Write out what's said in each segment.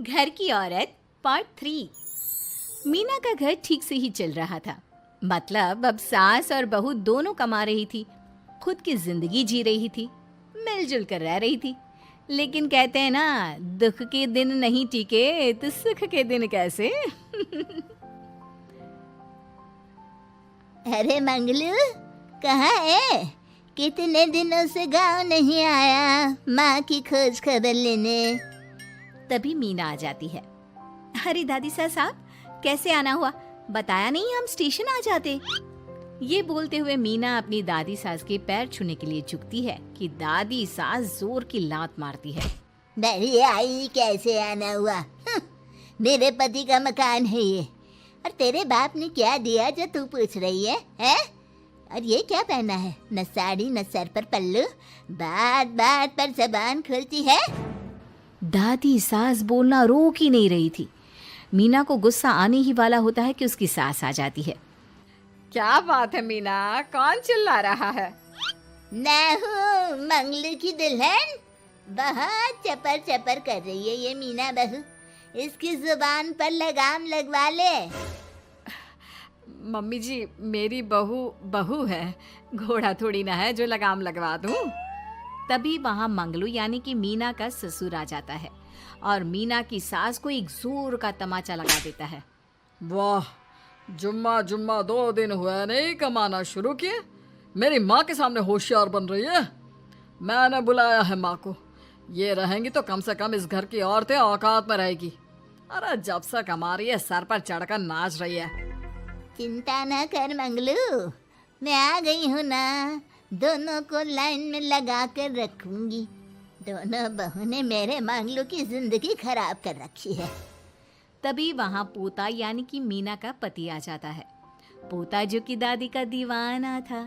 घर की औरत पार्ट 3। मीना का घर ठीक से ही चल रहा था। मतलब अब सास और बहू दोनों कमा रही थी, खुद की जिंदगी जी रही थी, मिलजुल कर रह रही थी। लेकिन कहते हैं ना, दुख के दिन नहीं टिके तो सुख के दिन कैसे। अरे मंगलू, कहाँ है? कितने दिनों से गांव नहीं आया माँ की खोज खबर लेने। तभी मीना आ जाती है। अरे दादी साहब, कैसे आना हुआ? बताया नहीं हम स्टेशन आ जाते। ये बोलते हुए मीना अपनी दादी सास के पैर छूने के लिए झुकती है कि दादी सास जोर की लात मारती है। बड़ी आई, कैसे आना हुआ? मेरे पति का मकान है ये। और तेरे बाप ने क्या दिया जो तू पूछ रही है, हैं? और ये क्या पहना है? न साड़ी न सर पर पल्लू, बात बात पर जबान खुलती है। दादी सास बोलना रोक ही नहीं रही थी। मीना को गुस्सा आने ही वाला होता है कि उसकी सास आ जाती है। क्या बात है मीना, कौन चिल्ला रहा है? मैं हूँ मंगलू की दुल्हन। बहुत चपर चपर कर रही है ये मीना बहू। इसकी जुबान पर लगाम लगवा ले। मम्मी जी, मेरी बहू है, घोड़ा थोड़ी ना है जो लगाम लगवा दूं। तभी वहां मंगलू यानी कि मीना का ससुर आ जाता है और मीना की सास को एक जोर का तमाचा लगा देता है। वाह, जुम्मा जुम्मा 2 दिन हुए नहीं कमाना शुरू किए, मेरी माँ के सामने होशियार बन रही है। मैंने बुलाया है माँ को, ये रहेंगी तो कम से कम इस घर की औरतें औकात में रहेगी। अरे जब से कमा रही है सर पर चढ़कर नाच रही है। चिंता न कर मंगलू, मैं आ गई हूँ ना। दोनों को लाइन में लगा कर रखूंगी। दोनों बहू ने मेरे मंगलू की जिंदगी खराब कर रखी है। तभी वहां पोता यानी कि मीना का पति आ जाता है। पोता जो कि दादी का दीवाना था।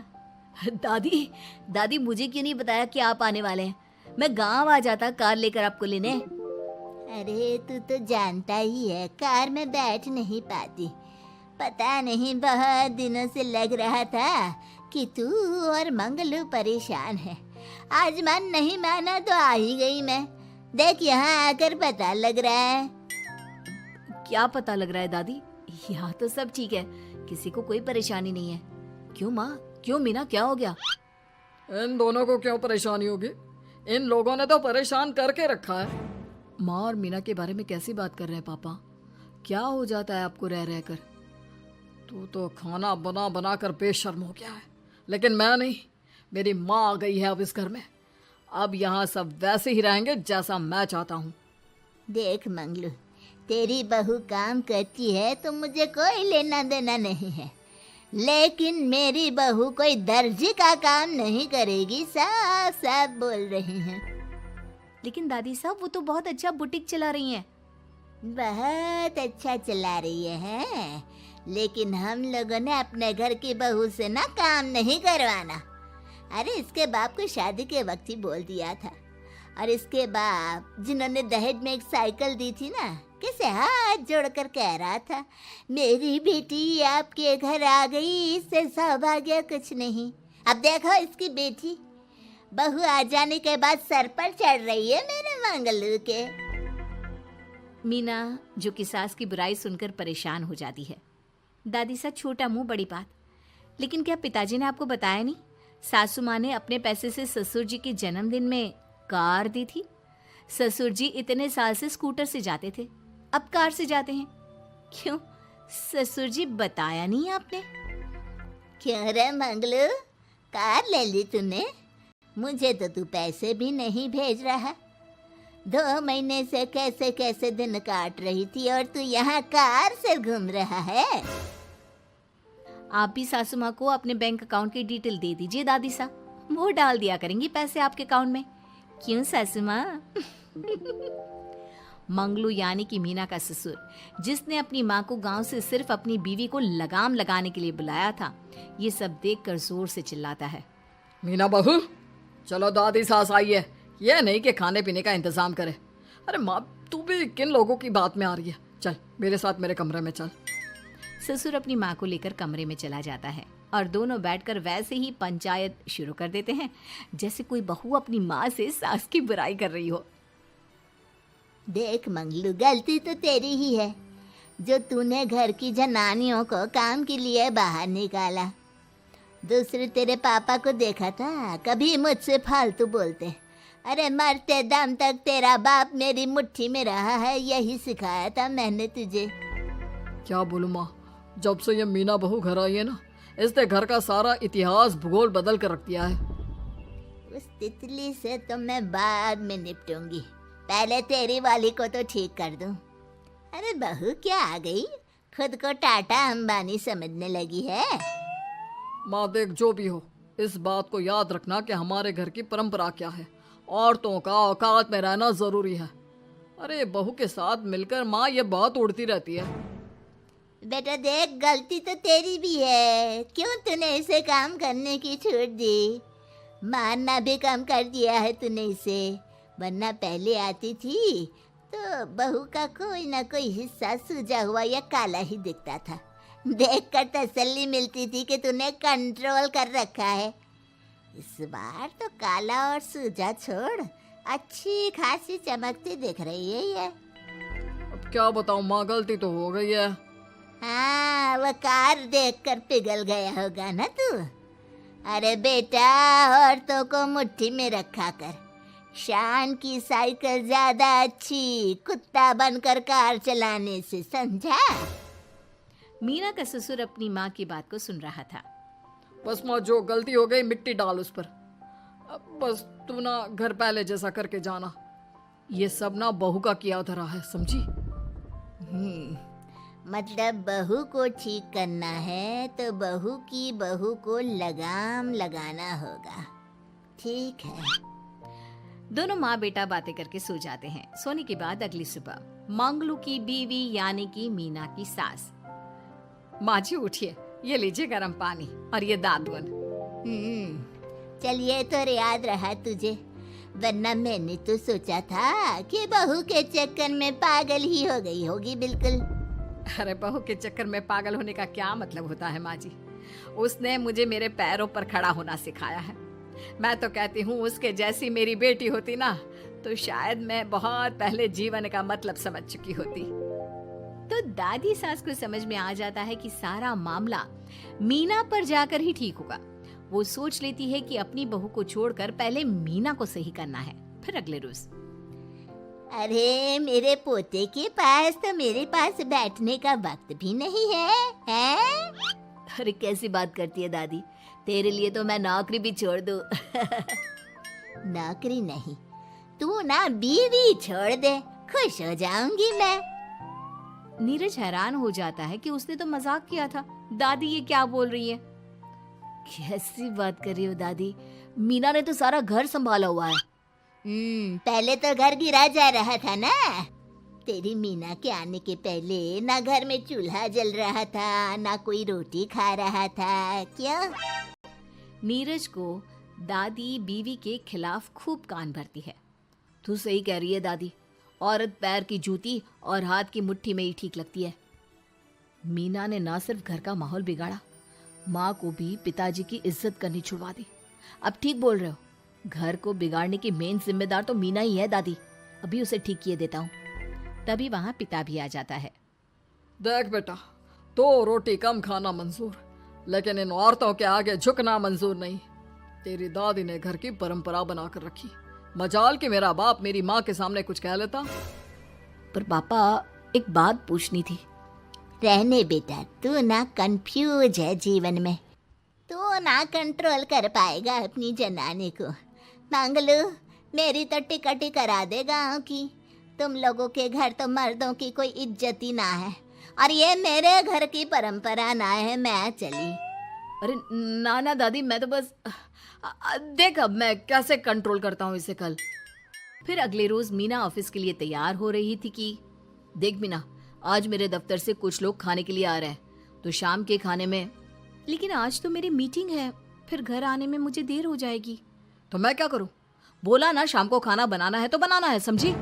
दादी दादी, मुझे क्यों नहीं बताया कि आप आने वाले हैं? मैं गांव आ जाता कार लेकर आपको लेने। अरे तू तो जानता ही है, कार में बैठ नहीं पाती। पता नहीं, बहुत दिनों से लग रहा था कि तू और मंगलू परेशान है। आज मन नहीं माना तो आ ही गई मैं। देख, यहाँ आकर पता लग रहा है। क्या पता लग रहा है दादी? यहाँ तो सब ठीक है, किसी को कोई परेशानी नहीं है। क्यों माँ, क्यों मीना, क्या हो गया? इन दोनों को क्यों परेशानी होगी? इन लोगों ने तो परेशान करके रखा है। माँ और मीना के बारे में कैसी बात कर रहे हैं पापा? क्या हो जाता है आपको रह रहकर? तू तो खाना बना बना कर बेशर्म हो गया है, लेकिन मैं नहीं। मेरी माँ आ गई है अब इस घर में। अब यहाँ सब वैसे ही रहेंगे जैसा मैं चाहता हूँ। देख मंगलू, तेरी बहू काम करती है तो मुझे कोई लेना देना नहीं है, लेकिन मेरी बहू कोई दर्जी का काम नहीं करेगी, साफ साफ बोल रही हैं। लेकिन दादी साहब, वो तो बहुत अच्छा बुटीक चला रही हैं। बहुत अच्छा चला रही है, लेकिन हम लोगों ने अपने घर की बहू से ना काम नहीं करवाना। अरे इसके बाप को शादी के वक्त ही बोल दिया था। और इसके बाप जिन्होंने दहेज में एक साइकिल दी थी ना, कैसे हाथ जोड़कर कह रहा था, मेरी बेटी आपके घर आ गई, इससे सौभाग्य कुछ नहीं। अब देखो इसकी बेटी, बहू आ जाने के बाद सर पर चढ़ रही है मेरे मंगलू के। मीना जो कि सास की बुराई सुनकर परेशान हो जाती है। दादी सा, छोटा मुंह बड़ी बात। लेकिन क्या पिताजी ने आपको बताया नहीं? सासू माँ ने अपने पैसे से ससुर जी के जन्मदिन में कार दी थी। ससुर जी इतने साल से स्कूटर से जाते थे, अब कार से जाते हैं। क्यों ससुर जी, बताया नहीं आपने? क्यों रे मंगलू, कार ले ली तूने? मुझे तो तू पैसे भी नहीं भेज रहा। 2 महीने से कैसे कैसे दिन काट रही थी और तू यहाँ कार से घूम रहा है। आप भी सासू माँ को अपने बैंक अकाउंट की डिटेल दे दीजिए दादी सा, वो डाल दिया करेंगी पैसे आपके अकाउंट में। क्यों सासू माँ? मंगलू यानी कि मीना का ससुर, जिसने अपनी माँ को गांव से सिर्फ अपनी बीवी को लगाम लगाने के लिए बुलाया था, ये सब देखकर जोर से चिल्लाता है। मीना बहू, चलो दादी सास आई है, ये नहीं कि खाने पीने का इंतजाम करे। अरे माँ, तू भी किन लोगों की बात में आ रही है? चल मेरे साथ मेरे कमरे में चल। ससुर अपनी माँ को लेकर कमरे में चला जाता है और दोनों बैठकर वैसे ही पंचायत शुरू कर देते हैं जैसे कोई बहू अपनी माँ से सास की बुराई कर रही हो। देख मंगलू, गलती तो तेरी ही है जो तूने घर की जनानियों को काम के लिए बाहर निकाला। दूसरे तेरे पापा को देखा था, कभी मुझसे फालतू बोलते। अरे मरते दम तक तेरा बाप मेरी मुट्ठी में रहा है, यही सिखाया था मैंने तुझे। क्या बोलूं माँ, जब से ये मीना बहू घर आई है ना, इसने घर का सारा इतिहास भूगोल बदल कर रख दिया है। उस तितली से तो मैं बाद में निपटूंगी, पहले तेरी वाली को तो ठीक कर दूं। अरे बहू क्या आ गई, खुद को टाटा अंबानी समझने लगी है। माँ देख, जो भी हो, इस बात को याद रखना कि हमारे घर की परंपरा क्या है। औरतों का औकात में रहना जरूरी है। अरे बहू के साथ मिलकर माँ ये बात उड़ती रहती है। बेटा देख, गलती तो तेरी भी है, क्यों तूने इसे काम करने की छूट दी। मारना भी कम कर दिया है तूने इसे, वरना पहले आती थी तो बहू का कोई ना कोई हिस्सा सूजा हुआ या काला ही दिखता था। देखकर तसल्ली मिलती थी कि तूने कंट्रोल कर रखा है। इस बार तो काला और सूजा छोड़, अच्छी खासी चमकती दिख रही है ये। अब क्या बताऊं माँ, गलती तो हो गई है। हाँ, वो कार देखकर पिघल गया होगा ना तू। अरे बेटा, औरतों को मुट्ठी में रखा कर। शान की साइकिल ज्यादा अच्छी कुत्ता बनकर कार चलाने से, समझा। मीना का ससुर अपनी माँ की बात को सुन रहा था। बस माँ, जो गलती हो गई मिट्टी डाल उस पर। अब बस तू ना घर पहले जैसा करके जाना। ये सब ना बहू का किया धरा है, समझी। मतलब बहू को ठीक करना है तो बहू की बहू को लगाम लगाना होगा, ठीक है। दोनों माँ बेटा बातें करके सो जाते हैं। सोने के बाद अगली सुबह मंगलू की बीवी यानी कि मीना की सास, माँ जी उठिए, ये लीजिए गर्म पानी और ये दादुन। चलिए तो याद रहा तुझे, वरना मैंने तो सोचा था कि बहू के चक्कर में पागल ही हो गई होगी बिल्कुल। अरे बहू के चक्कर में पागल होने का क्या मतलब होता है माँ जी। उसने मुझे मेरे पैरों पर खड़ा होना सिखाया है। मैं तो कहती हूँ उसके जैसी मेरी बेटी होती ना तो शायद मैं बहुत पहले जीवन का मतलब समझ चुकी होती। तो दादी सास को समझ में आ जाता है कि सारा मामला मीना पर जाकर ही ठीक होगा। वो सोच लेती है कि अपनी बहू को छोड़कर पहले मीना को सही करना है। फिर अगले रोज, अरे मेरे पोते के पास तो मेरे पास बैठने का वक्त भी नहीं है, हैं? अरे कैसी बात करती है दादी, तेरे लिए तो मैं नौकरी भी छोड़ दूं। नौकरी नहीं, तू ना बीवी छोड़ दे, खुश हो जाऊंगी मैं। नीरज हैरान हो जाता है कि उसने तो मजाक किया था। दादी ये क्या बोल रही है? कैसी बात कर रही हो दादी, मीना ने तो सारा घर संभाला हुआ है। पहले तो घर गिरा जा रहा था ना। तेरी मीना के आने के पहले ना घर में चूल्हा जल रहा था, ना कोई रोटी खा रहा था, क्यों? नीरज को दादी बीवी के खिलाफ खूब कान भरती है। तू सही कह रही है दादी, औरत पैर की जूती और हाथ की मुट्ठी में ही ठीक लगती है। मीना ने ना सिर्फ घर का माहौल बिगाड़ा, माँ को भी पिताजी की इज्जत करनी छुड़वा दी। अब ठीक बोल रहे हो, घर को बिगाड़ने की मेन जिम्मेदार तो मीना ही है दादी। अभी उसे ठीक किए देता हूँ। तभी वहाँ पिता भी आ जाता है। देख बेटा, तो रोटी कम खाना मंजूर, लेकिन इन औरतों के आगे झुकना मंजूर नहीं। तेरी दादी ने घर की परंपरा बनाकर रखी, मजाल कि मेरा बाप मेरी माँ के सामने कुछ कह लेता। पर पापा एक बात पूछनी थी। रहने बेटा, तू ना कंफ्यूज है जीवन में, तू ना कंट्रोल कर पाएगा अपनी जनाने को। मंगलू, मेरी तो टिकट ही करा दे गाँव की। तुम लोगों के घर तो मर्दों की कोई इज्जत ही ना है, और ये मेरे घर की परंपरा ना है, मैं चली। अरे ना ना दादी, मैं तो बस देख अब मैं कैसे कंट्रोल करता हूँ इसे कल। फिर अगले रोज मीना ऑफिस के लिए तैयार हो रही थी कि देख मीना, आज मेरे दफ्तर से कुछ लोग खाने के लिए आ रहे हैं, तो शाम के खाने में। लेकिन आज तो मेरी मीटिंग है, फिर घर आने में मुझे देर हो जाएगी। तो मैं क्या करूं? बोला ना शाम को खाना बनाना है तो बनाना है, समझी।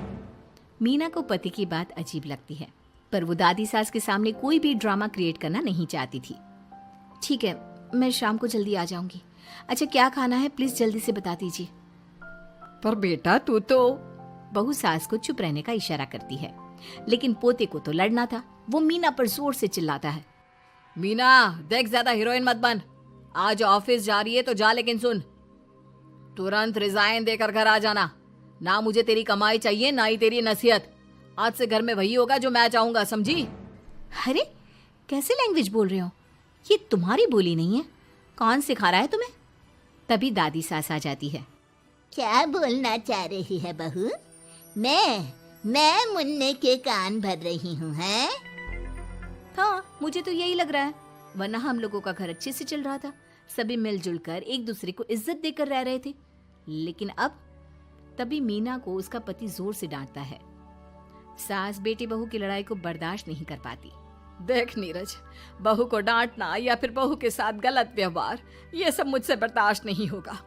मीना को पति की बात अजीब लगती है, पर वो दादी सास के सामने कोई भी ड्रामा क्रिएट करना नहीं चाहती थी। ठीक है, मैं शाम को जल्दी आ जाऊंगी। अच्छा क्या खाना है प्लीज जल्दी से बता दीजिए। पर बेटा तू तो बहू सास को चुप रहने का इशारा करती है, लेकिन पोते को तो लड़ना था। वो मीना पर जोर से चिल्लाता है, मीना देख, ज्यादा हीरोइन मत बन। आज ऑफिस जा रही है तो जा, लेकिन सुन, तुरंत रिजाइन देकर घर आ जाना। ना मुझे तेरी कमाई चाहिए, ना ही तेरी नसीहत। आज से घर में वही होगा जो मैं चाहूंगा, समझी? अरे कैसे लैंग्वेज बोल रहे हो? ये तुम्हारी बोली नहीं है। कौन सिखा रहा है तुम्हें? तभी दादी सास आ जाती है। क्या बोलना चाह रही है बहू? मैं मुन्ने के कान भर रही हूँ, हैं? हाँ, मुझे तो यही लग रहा है, वरना हम लोगों का घर अच्छे से चल रहा था। सभी मिलजुल कर एक दूसरे को इज्जत देकर रह रहे थे। लेकिन अब तभी मीना को उसका पति जोर से डांटता है। सास बेटी बहू की लड़ाई को बर्दाश्त नहीं कर पाती। देख नीरज, बहू को डांटना या फिर बहू के साथ गलत व्यवहार, ये सब मुझसे बर्दाश्त नहीं होगा।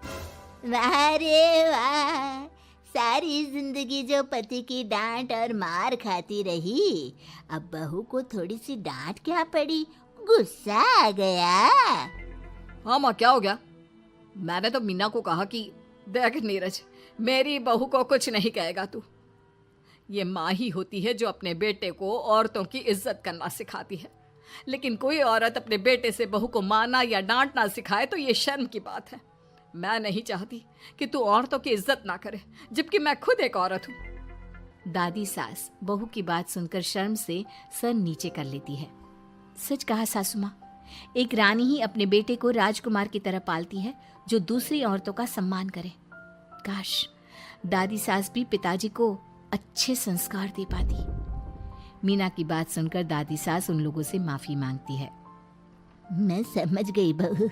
वाह रे वाह, सारी जिंदगी जो पति की डांट और मार खाती रही, अब बहू को थोड़ी सी डांट क्या पड़ी, गुस्सा आ गया। हाँ माँ, क्या हो गया? मैंने तो मीना को कहा कि देख नीरज, मेरी बहू को कुछ नहीं कहेगा तू। ये माँ ही होती है जो अपने बेटे को औरतों की इज्जत करना सिखाती है, लेकिन कोई औरत अपने बेटे से बहू को मारना या डांटना सिखाए तो ये शर्म की बात है। मैं नहीं चाहती कि तू औरतों की इज्जत ना करे, जबकि मैं खुद एक औरत हूँ। दादी सास बहू की बात सुनकर शर्म से सर नीचे कर लेती है। सच कहा सासू माँ, एक रानी ही अपने बेटे को राजकुमार की तरह पालती है, जो दूसरी औरतों का सम्मान करे। काश दादी सास भी पिताजी को अच्छे संस्कार दे पाती। मीना की बात सुनकर दादी सास उन लोगों से माफी मांगती है। मैं समझ गई बहू,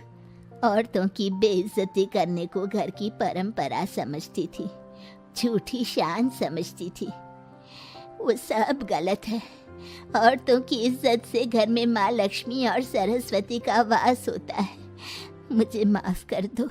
औरतों की बेइज्जती करने को घर की परंपरा समझती थी, झूठी शान समझती थी। वो सब गलत है। औरतों की इज्जत से घर में माँ लक्ष्मी और सरस्वती का वास होता है। मुझे माफ कर दो।